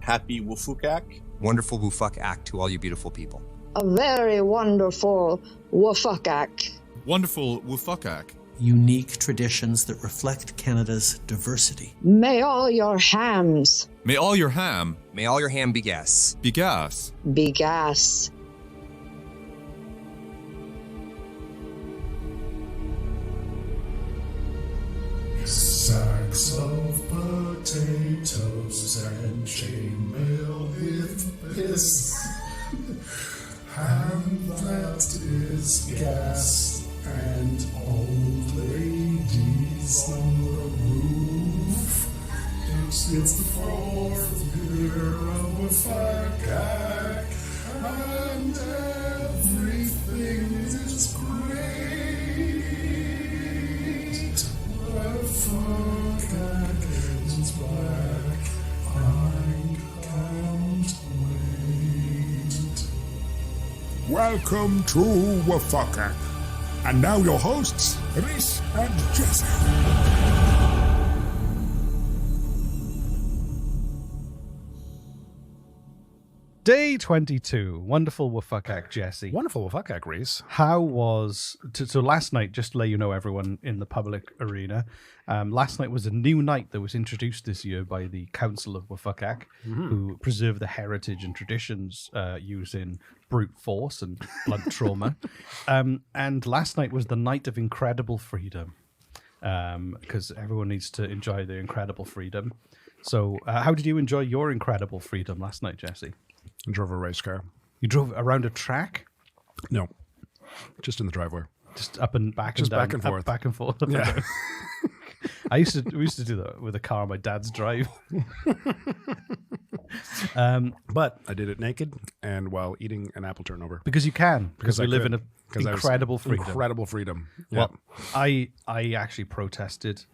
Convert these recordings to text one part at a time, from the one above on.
Happy WFUCAC. Wonderful WFUCAC to all you beautiful people. A very wonderful WFUCAC. Wonderful WFUCAC. Unique traditions that reflect Canada's diversity. May all your hams May all your ham May all your ham be gas. be gas. be gas. Sacks of potatoes and chainmail with piss. Ham that is gas and old ladies on the roof. It's the fourth year of a FACAC and everything is great. The FACAC is back. I can't wait. Welcome to WFUCAC. And now your hosts, Rhys and Jesse. Day 22. Wonderful WFUCAC, Jesse. Wonderful WFUCAC, Rhys. How was... So last night, just to let you know, everyone in the public arena, last night was a new night that was introduced this year by the Council of WFUCAC, who preserve the heritage and traditions using brute force and blood trauma. And last night was the night of incredible freedom, because everyone needs to enjoy their incredible freedom. So how did you enjoy your incredible freedom last night, Jesse? I drove a race car. You drove around a track? No, just in the driveway. Just up and back Just and down, back and forth. up, back and forth. Up and Yeah. down. We used to do that with a car on my dad's drive. But I did it naked and while eating an apple turnover. Because you can, because we I live could. in Because I was- incredible freedom. Incredible freedom. Yeah. Well, I actually protested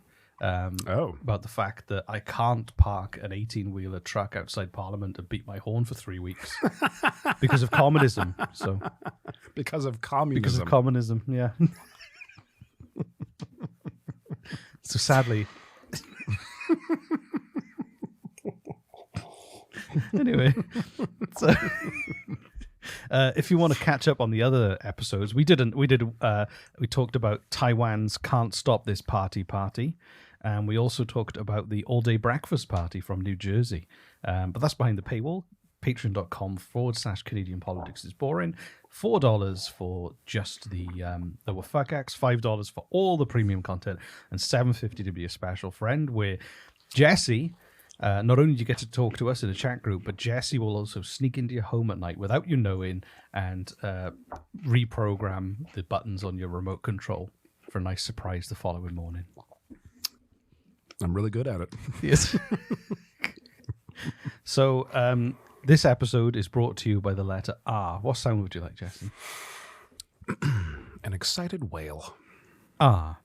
about the fact that I can't park an 18-wheeler truck outside Parliament and beat my horn for 3 weeks because of communism. So Because of communism. because of communism, yeah. So sadly. Anyway, so if you want to catch up on the other episodes, we talked about Taiwan's Can't Stop This Party, and we also talked about the all-day breakfast party from New Jersey. But that's behind the paywall. Patreon.com/Canadian Politics is Boring. $4 for just the WFUCACs, $5 for all the premium content, and $7.50 to be a special friend, where Jesse, not only do you get to talk to us in a chat group, but Jesse will also sneak into your home at night without you knowing and reprogram the buttons on your remote control for a nice surprise the following morning. I'm really good at it. Yes. So, this episode is brought to you by the letter R. What sound would you like, Jesse? An excited whale. R.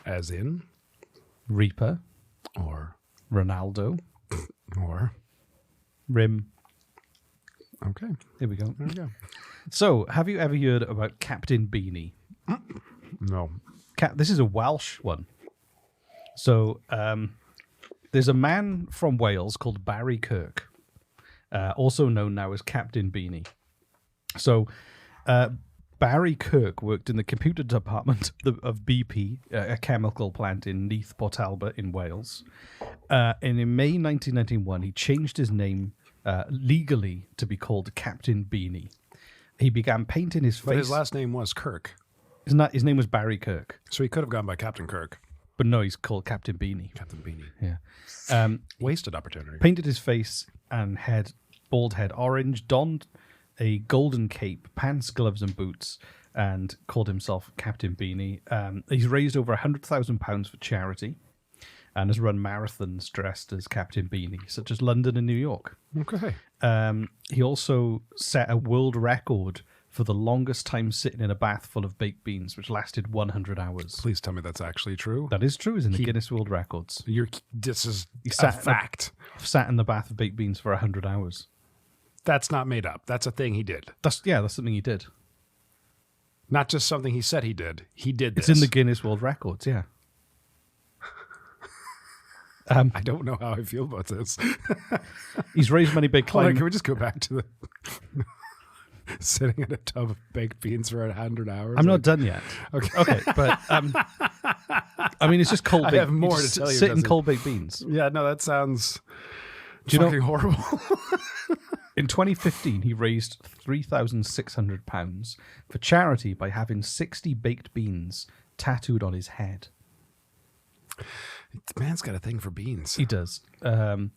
As in, Reaper. or, Ronaldo. or. Rim. Okay, Here we go. there we go. So, have you ever heard about Captain Beanie? No. This is a Welsh one. So, there's a man from Wales called Barry Kirk, also known now as Captain Beanie. So, Barry Kirk worked in the computer department of BP, a chemical plant in Neath, Port Talbot in Wales. And in May 1991, he changed his name legally to be called Captain Beanie. He began painting his face. But his last name was Kirk. His name was Barry Kirk. So he could have gone by Captain Kirk. But no, he's called Captain Beanie. Captain Beanie. Yeah. Wasted opportunity. Painted his face and bald head orange, donned a golden cape, pants, gloves, and boots, and called himself Captain Beanie. He's raised over £100,000 for charity and has run marathons dressed as Captain Beanie, such as London and New York. Okay. He also set a world record for the longest time sitting in a bath full of baked beans, which lasted 100 hours. Please tell me that's actually true. That is true. It's in the Guinness World Records. This is a sat- fact. Sat in the bath of baked beans for 100 hours. That's not made up. That's a thing he did. That's something he did. Not just something he said he did. He did this. It's in the Guinness World Records, yeah. I don't know how I feel about this. He's raised money by Hold on, climbing. can we just go back to the sitting in a tub of baked beans for 100 hours? I'm not done yet. Okay. But I mean, it's just cold. I baked, have more just to tell you, Sit in Jesse. cold baked beans. Yeah, no, that sounds Do you know- fucking horrible. In 2015, he raised £3,600 for charity by having 60 baked beans tattooed on his head. Man's got a thing for beans. He does. And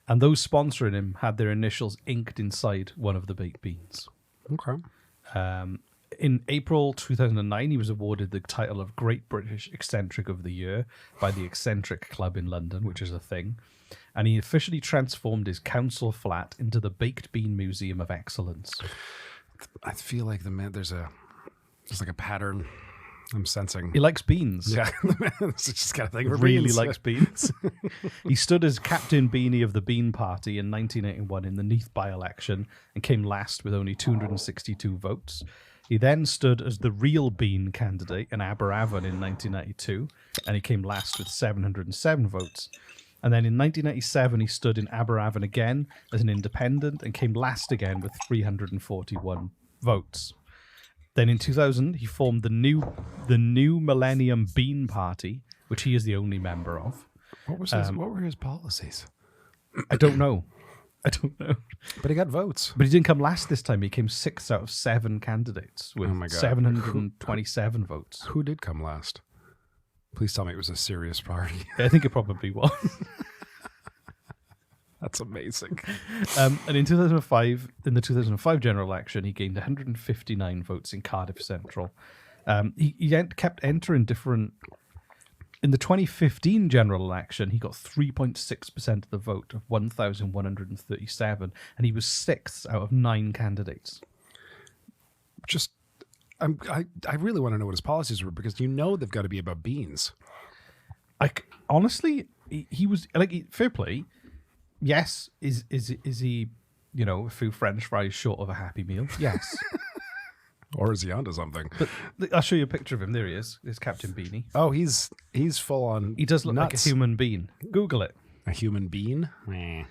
those sponsoring him had their initials inked inside one of the baked beans. Okay. In April 2009, he was awarded the title of Great British Eccentric of the Year by the Eccentric Club in London, which is a thing. And he officially transformed his council flat into the Baked Bean Museum of Excellence. I feel like there's like a pattern I'm sensing. He likes beans. Yeah, the man's just got a thing for Really beans. likes beans. He stood as Captain Beanie of the Bean Party in 1981 in the Neath by-election and came last with only 262 votes. He then stood as the real Bean candidate in Aberavon in 1992, and he came last with 707 votes. And then in 1997, he stood in Aberavon again as an independent and came last again with 341 votes. Then in 2000, he formed the new Millennium Bean Party, which he is the only member of. What were his policies? I don't know. But he got votes. But he didn't come last this time. He came 6 out of 7 candidates with Oh my God. 727 votes. Who did come last? Please tell me it was a serious party. I think it probably was. That's amazing. And in 2005, in the 2005 general election, he gained 159 votes in Cardiff Central. He kept entering different. In the 2015 general election, he got 3.6% of the vote of 1,137, and he was 6th out of 9 candidates. Just, I really want to know what his policies were, because they've got to be about beans. Honestly, he was like, fair play. Yes, is he, a few French fries short of a Happy Meal? Yes. Or is he onto something? But I'll show you a picture of him. There he is. There's Captain Beanie. Oh, he's full on. He does look like a nuts. human being. Google it. A human bean? Meh.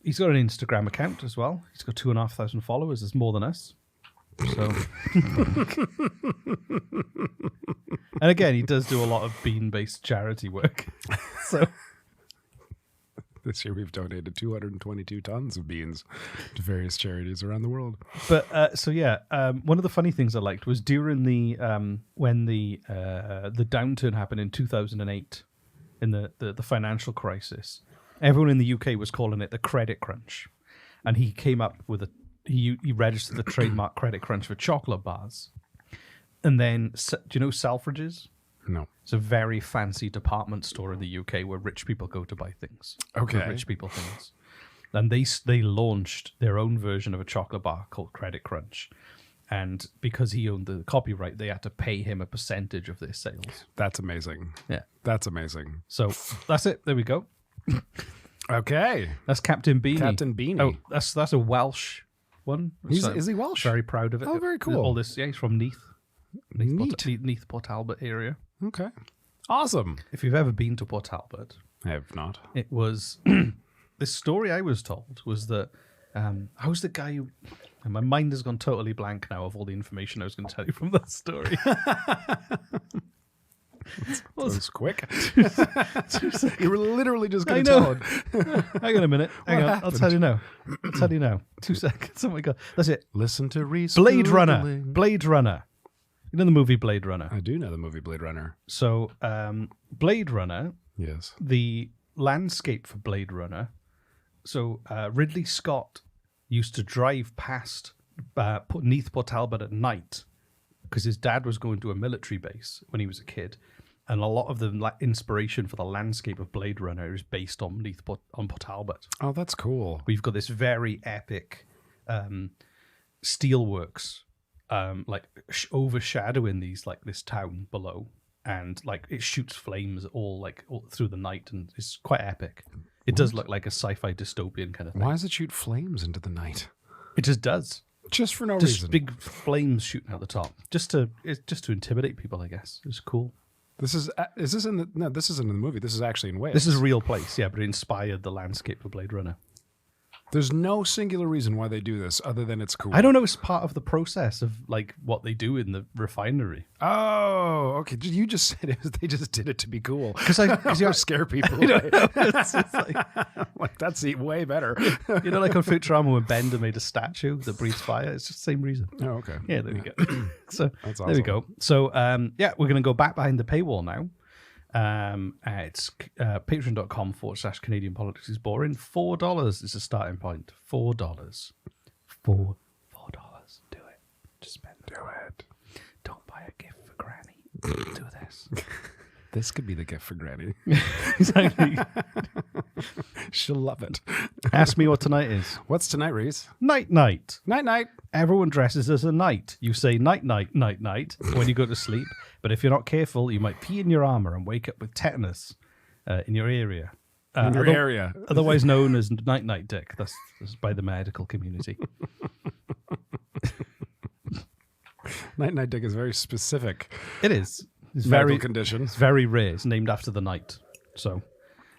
He's got an Instagram account as well. He's got 2,500 followers. There's more than us. So, and again, he does do a lot of bean-based charity work. So, This year we've donated 222 tons of beans to various charities around the world. but one of the funny things I liked was during the when the downturn happened in 2008 in the financial crisis. Everyone in the UK was calling it the credit crunch, and he came up with he registered the trademark credit crunch for chocolate bars. And then, do you know Selfridges? No. It's a very fancy department store in the UK where rich people go to buy things. Okay. For rich people things. And they launched their own version of a chocolate bar called Credit Crunch. And because he owned the copyright, they had to pay him a percentage of their sales. That's amazing. Yeah. That's amazing. So that's it. There we go. Okay. That's Captain Beanie. Captain Beanie. Oh, that's a Welsh one. Is he Welsh? Very proud of it. Oh, very cool. All this, yeah, he's from Neath. Neat. Neath Port Talbot area. Okay. Awesome. If you've ever been to Port Talbot, I have not. it was the story I was told was that I was the guy who, and my mind has gone totally blank now of all the information I was going to tell you from that story. That was quick. 2 seconds. You were literally just I going to know. tell it. Hang on a minute. Hang on. happened? I'll tell you now. 2 seconds. Oh my god. That's it. Listen to Reese. Blade Runner. Googling. Blade Runner. You know the movie Blade Runner? I do know the movie Blade Runner. So, Blade Runner, Yes. the landscape for Blade Runner. So, Ridley Scott used to drive past Neath Port Talbot at night because his dad was going to a military base when he was a kid. And a lot of the inspiration for the landscape of Blade Runner is based on Port Talbot. Oh, that's cool. We've got this very epic steelworks, overshadowing this town below, and it shoots flames all through the night, and it's quite epic. It does look like a sci-fi dystopian kind of thing. Why does it shoot flames into the night? It just does. Just for no Just reason. big flames shooting out the top, just to intimidate people, I guess. It's cool. This is this in the no? This isn't in the movie. This is actually in Wales. This is a real place, yeah, but it inspired the landscape of Blade Runner. There's no singular reason why they do this other than it's cool. I don't know. It's part of the process of like what they do in the refinery. Oh, okay. You just said it was, they just did it to be cool. Because you scare people away. It's Like, that's way better. You know, like on Futurama when Bender made a statue that breathes fire. It's just the same reason. Oh, okay. Yeah, there we go. So That's there we awesome. go. So yeah, we're going to go back behind the paywall now. It's patreon.com/Canadian Politics is Boring. $4 is a starting point. $4. $4. Do it. Just spend it. Do it. Don't buy a gift for Granny. Do this. This could be the gift for Granny. Exactly. She'll love it. Ask me what tonight is. What's tonight, Reese? Night. Night. Everyone dresses as a knight. You say night when you go to sleep. But if you're not careful, you might pee in your armor and wake up with tetanus in your area. In your area. Otherwise known as night dick. That's by the medical community. Night dick is very specific. It is. It's Medical very condition. It's very rare. It's named after the knight. So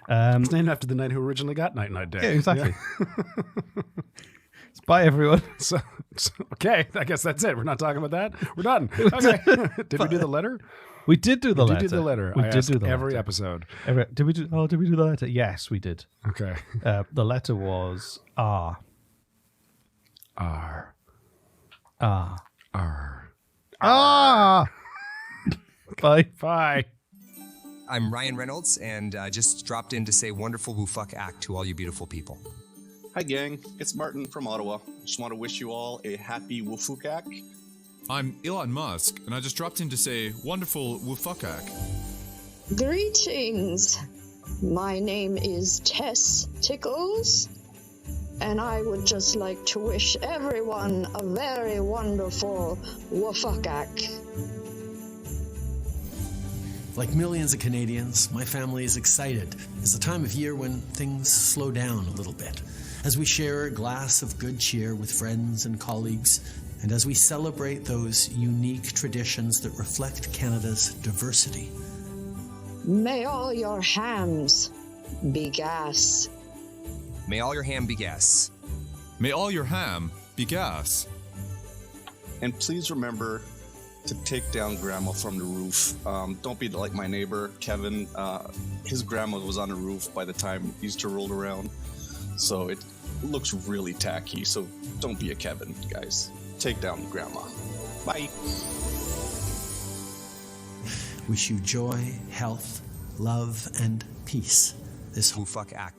It's named after the knight who originally got night dick. yeah, exactly. Bye, everyone. So, okay, I guess that's it. We're not talking about that. We're done. Okay. Did we do the letter? We did do the We letter. did do the letter. We I did ask do the every letter. episode. Did we do the letter? Yes, we did. Okay. The letter was R. R. R. R. Ah. Bye. Bye. I'm Ryan Reynolds, and just dropped in to say wonderful WFUCAC act to all you beautiful people. Hi, gang. It's Martin from Ottawa. Just want to wish you all a happy WFUCAC. I'm Elon Musk, and I just dropped in to say wonderful WFUCAC. Greetings. My name is Tess Tickles, and I would just like to wish everyone a very wonderful WFUCAC. Like millions of Canadians, my family is excited. It's a time of year when things slow down a little bit. As we share a glass of good cheer with friends and colleagues, and as we celebrate those unique traditions that reflect Canada's diversity. May all your hams be gas. May all your ham be gas. May all your ham be gas. And please remember to take down grandma from the roof. Don't be like my neighbor, Kevin. His grandma was on the roof by the time Easter rolled around. So it looks really tacky. So don't be a Kevin, guys. Take down grandma. Bye. Wish you joy, health, love, and peace this WFUCAC act.